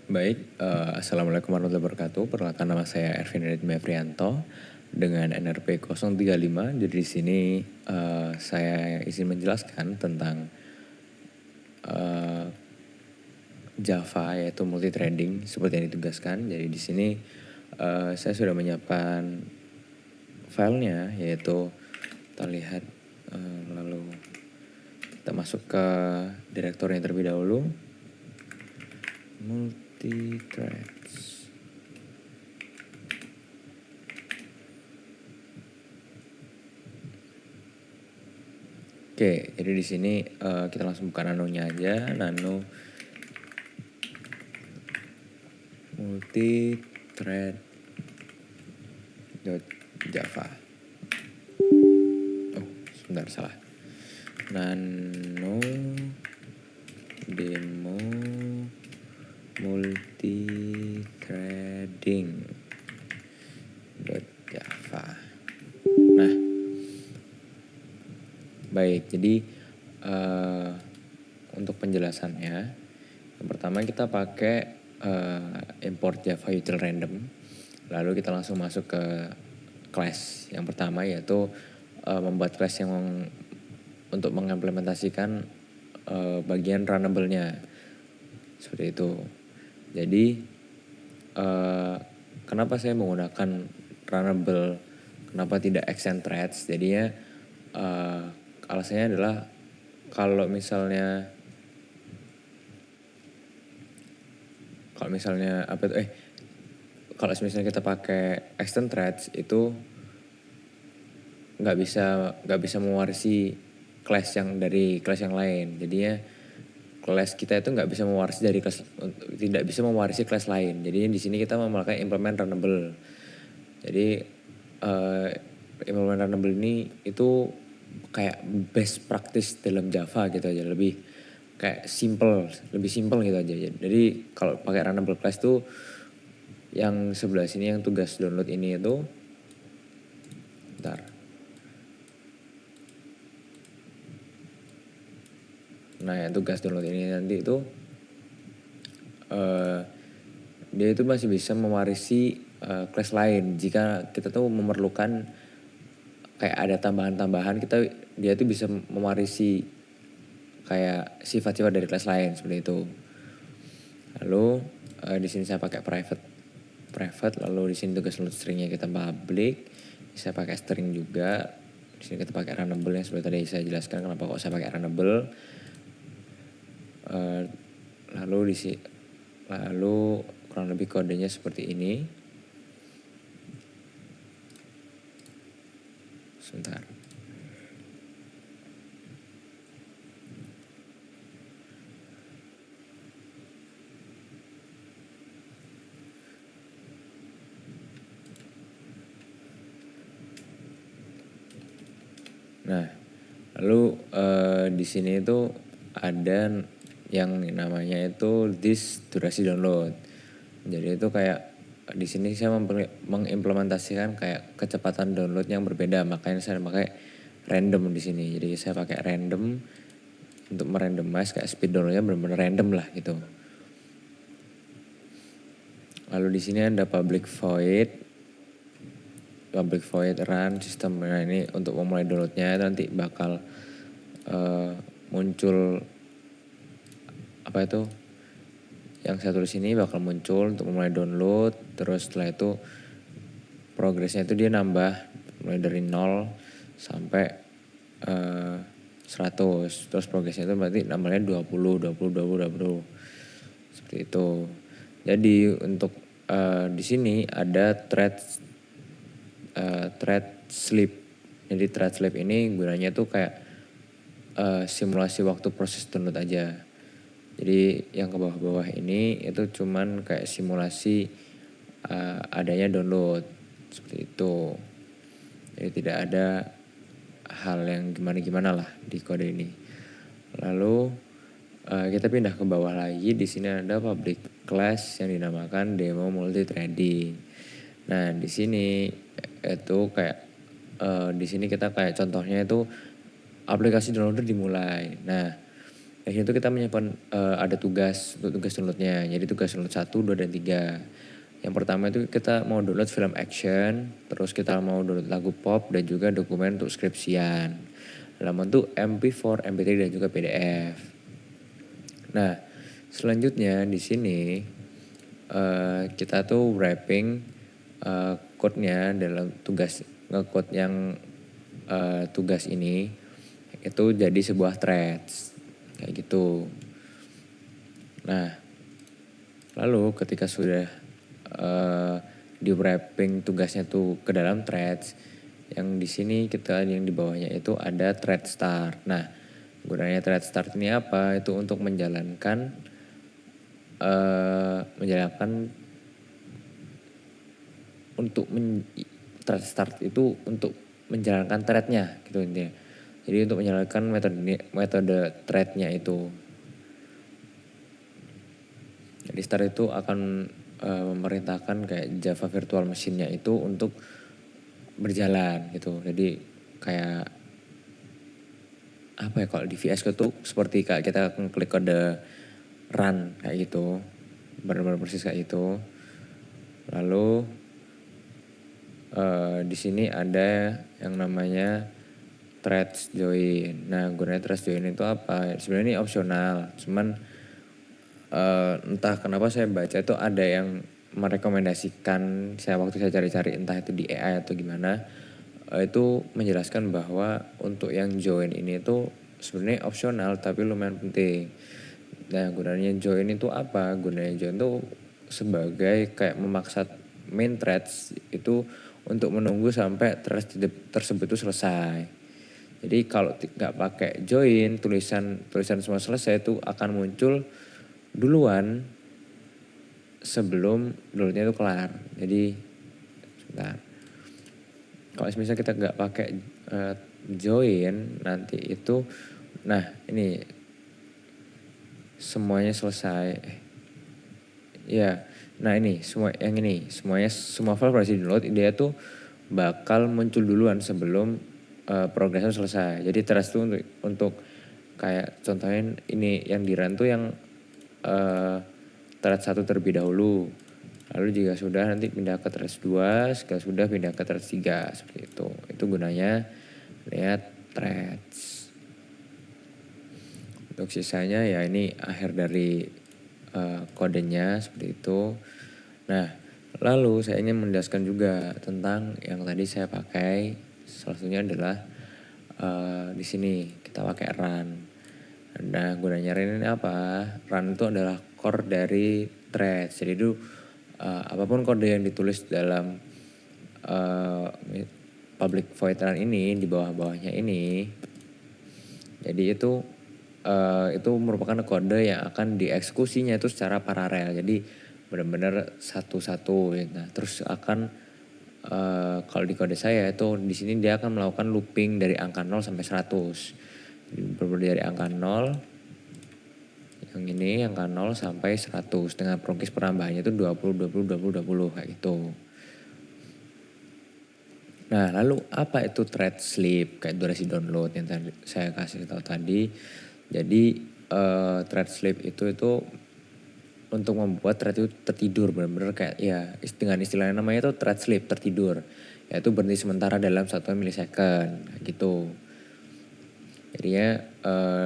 Assalamualaikum warahmatullahi wabarakatuh. Perkenalkan, nama saya Ervin Ridmi Afrianto dengan NRP 035. Jadi di sini saya izin menjelaskan tentang Java, yaitu multithreading seperti yang ditugaskan. Jadi di sini saya sudah menyiapkan filenya, yaitu kita lihat, lalu kita masuk ke direktori yang terlebih dahulu, multithreads. Oke, jadi di sini kita langsung buka nanonya aja, nano multithread.java. Oh, sebentar, salah. Nano demo multithreading.java. Nah, baik, jadi untuk penjelasannya, yang pertama kita pakai import Java util random, lalu kita langsung masuk ke class yang pertama, yaitu membuat class yang untuk mengimplementasikan bagian runnable-nya, seperti itu. Jadi kenapa saya menggunakan runnable, kenapa tidak extend threads? Jadinya alasannya adalah kalau misalnya kita pakai extend threads itu nggak bisa mewarisi class yang dari class yang lain. Jadinya class kita itu nggak bisa mewarisi dari class, tidak bisa mewarisi class lain. Jadi di sini kita memakai implement runnable. Jadi implement runnable ini itu kayak best practice dalam Java gitu aja, lebih kayak lebih simple gitu aja. Jadi kalau pakai runnable class tuh yang sebelah sini yang tugas download ini itu, nah yang tugas download ini nanti itu dia itu masih bisa mewarisi class lain. Jika kita tuh memerlukan kayak ada tambahan-tambahan, dia tuh bisa mewarisi kayak sifat-sifat dari kelas lain, seperti itu. Lalu di sini saya pakai private, lalu di sini tugas download stringnya kita public. Saya pakai string juga. Di sini kita pakai runnable yang seperti tadi saya jelaskan kenapa kok saya pakai runnable. Lalu kurang lebih kodenya seperti ini. Sebentar. Nah, lalu di sini itu ada yang namanya itu this durasi download. Jadi itu kayak di sini saya mengimplementasikan kayak kecepatan download yang berbeda, makanya saya pakai random di sini. Jadi saya pakai random untuk merandomize kayak speed downloadnya benar-benar random lah gitu. Lalu di sini ada public void run system. Nah ini untuk memulai downloadnya nanti bakal muncul yang saya tulis ini bakal muncul untuk memulai download. Terus setelah itu progresnya itu dia nambah mulai dari 0 sampai 100. Terus progresnya itu berarti nambahnya 20 seperti itu. Jadi untuk di sini ada thread sleep. Jadi thread sleep ini gunanya tuh kayak simulasi waktu proses download aja. Jadi yang ke bawah-bawah ini itu cuman kayak simulasi adanya download, seperti itu. Jadi tidak ada hal yang gimana-gimana lah di kode ini. Lalu kita pindah ke bawah lagi. Di sini ada public class yang dinamakan demo multithreading. Nah di sini itu kayak di sini kita kayak contohnya itu aplikasi downloader dimulai. Nah Dari situ kita menyiapkan ada tugas untuk tugas downloadnya. Jadi tugas download 1, 2, dan 3. Yang pertama itu kita mau download film action, terus kita mau download lagu pop dan juga dokumen untuk skripsian. Dalam bentuk MP4, MP3 dan juga PDF. Nah, selanjutnya di sini kita tuh wrapping code-nya dalam tugas nge-code yang tugas ini itu jadi sebuah threads kayak gitu. Nah, lalu ketika sudah di wrapping tugasnya tuh ke dalam threads, yang di sini kita yang di bawahnya itu ada thread start. Nah, gunanya thread start ini apa? Itu untuk menjalankan thread start itu untuk menjalankan threadnya gitu intinya. Jadi untuk menjalankan metode threadnya itu. Jadi start itu akan memerintahkan kayak Java Virtual Machine-nya itu untuk berjalan gitu. Jadi kayak apa ya, kalau di VS Code tuh seperti kayak kita klik kode run kayak gitu. Benar-benar persis kayak itu. Lalu di sini ada yang namanya threads join. Nah, gunanya threads join itu apa? Sebenarnya ini opsional, cuman entah kenapa saya baca itu ada yang merekomendasikan, waktu saya cari-cari entah itu di AI atau gimana, itu menjelaskan bahwa untuk yang join ini itu sebenarnya opsional tapi lumayan penting. Nah, gunanya join itu apa? Gunanya join itu sebagai kayak memaksa main threads itu untuk menunggu sampai threads tersebut itu selesai. Jadi kalau nggak pakai join, tulisan semua selesai itu akan muncul duluan sebelum downloadnya itu kelar. Jadi sebentar. Kalau misalnya kita nggak pakai join nanti itu, nah ini semuanya selesai. Ya, nah ini semua file berhasil download, dia tuh bakal muncul duluan sebelum progresnya selesai. Jadi threads tuh untuk kayak contohnya ini yang di run tuh yang thread 1 terlebih dahulu. Lalu jika sudah nanti pindah ke thread 2, jika sudah pindah ke thread 3 seperti itu. Itu gunanya lihat threads. Untuk sisanya ya ini akhir dari kodenya seperti itu. Nah, lalu saya ingin menjelaskan juga tentang yang tadi saya pakai. Salah satunya adalah di sini kita pakai run. Nah, gunanya run ini apa? Run itu adalah core dari threads. Jadi itu apapun kode yang ditulis dalam public void run ini di bawah-bawahnya ini, jadi itu merupakan kode yang akan dieksekusinya itu secara paralel. Jadi benar-benar satu-satu. Nah, terus akan kalau di kode saya itu di sini dia akan melakukan looping dari angka 0 sampai 100. Jadi berbeda dari angka 0, yang ini angka 0 sampai 100 dengan progres penambahannya itu 20 20 20 20 kayak gitu. Nah, lalu apa itu thread sleep kayak durasi download yang tadi saya kasih tahu tadi. Jadi thread sleep itu untuk membuat thread itu tertidur, benar-benar kayak ya dengan istilahnya namanya itu thread sleep, tertidur. Yaitu berhenti sementara dalam 1 milisecond gitu. Jadinya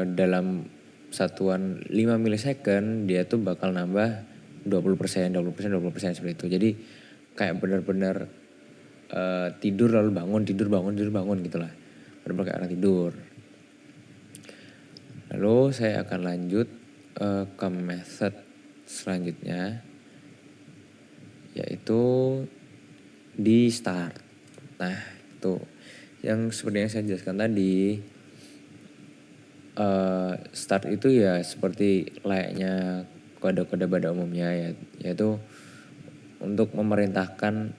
dalam satuan 5 milisecond dia tuh bakal nambah 20%, 20%, 20% seperti itu. Jadi kayak benar-benar tidur lalu bangun, tidur bangun gitulah. Benar-benar kayak orang tidur. Lalu saya akan lanjut ke method selanjutnya, yaitu di start. Nah, itu yang seperti yang saya jelaskan tadi. Start itu ya seperti layaknya kode-kode pada umumnya ya, yaitu untuk memerintahkan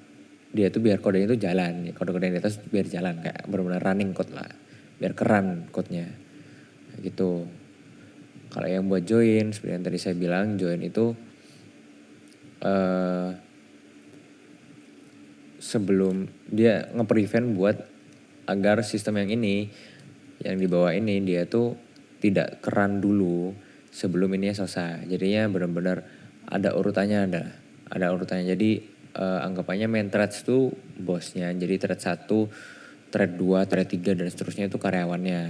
dia tuh biar kodenya itu jalan, kode-kode yang di atas biar jalan kayak benar-benar running code lah, biar keren code-nya gitu. Kalau yang buat join, seperti yang tadi saya bilang, join itu sebelum dia nge-prevent buat agar sistem yang ini, yang di bawah ini dia tuh tidak keran dulu sebelum ini selesai. Jadinya benar-benar ada urutannya, ada urutannya. Jadi anggapannya main threads itu bosnya. Jadi thread 1, thread 2, thread 3 dan seterusnya itu karyawannya.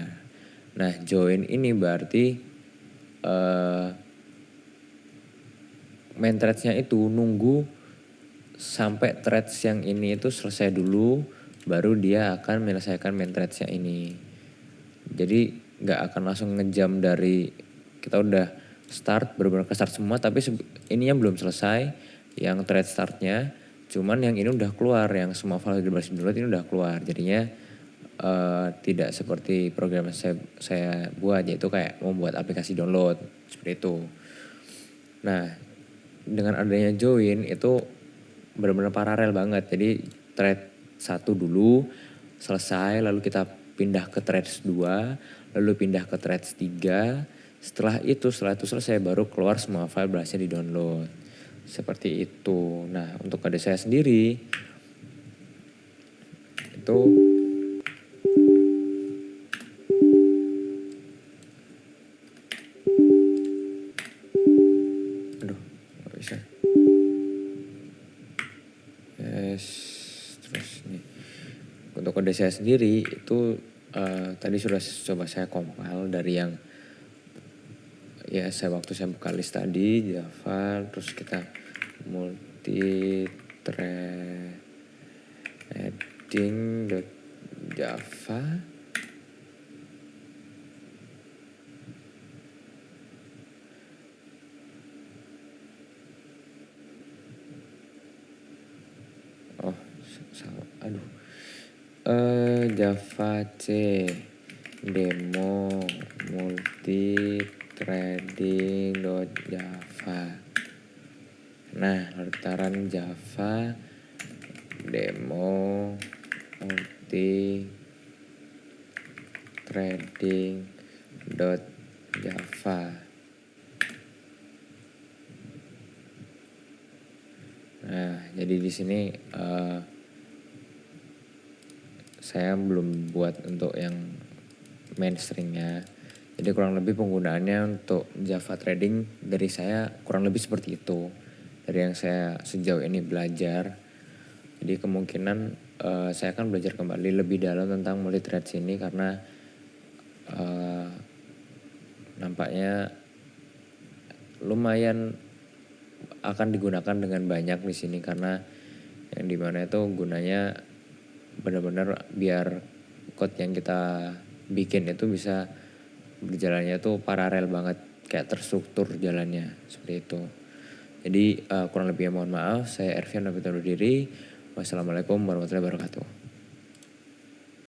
Nah, join ini berarti main threads-nya itu nunggu sampai threads yang ini itu selesai dulu, baru dia akan menyelesaikan main threads-nya ini. Jadi nggak akan langsung ngejam dari kita udah start, benar-benar ke start semua, tapi ininya belum selesai, yang thread startnya, cuman yang ini udah keluar, yang semua file berbasis download ini udah keluar. Jadinya tidak seperti program yang saya buat, yaitu kayak membuat aplikasi download, seperti itu. Nah, dengan adanya join itu benar-benar paralel banget. Jadi thread 1 dulu selesai, lalu kita pindah ke thread 2, lalu pindah ke thread 3. Setelah itu selesai baru keluar semua file berhasil di-download. Seperti itu. Nah, untuk kode saya sendiri itu nggak bisa. Terus nih. Untuk kode saya sendiri itu tadi sudah coba saya compile dari yang ya waktu saya buka list tadi Java, terus kita multi threading.java. Oh, salah. Aduh. Java C demo multi threading.java. Nah, lembaran Java demo multi threading.java. Nah, jadi di sini saya belum buat untuk yang mainstreamnya. Jadi kurang lebih penggunaannya untuk Java Trading dari saya kurang lebih seperti itu. Dari yang saya sejauh ini belajar. Jadi kemungkinan saya akan belajar kembali lebih dalam tentang multi-threads ini karena nampaknya lumayan akan digunakan dengan banyak di sini karena yang dimana itu gunanya benar-benar biar code yang kita bikin itu bisa berjalannya tuh paralel banget, kayak terstruktur jalannya seperti itu. Jadi kurang lebihnya mohon maaf. Saya Ervian pamit undur diri. Wassalamualaikum warahmatullahi wabarakatuh.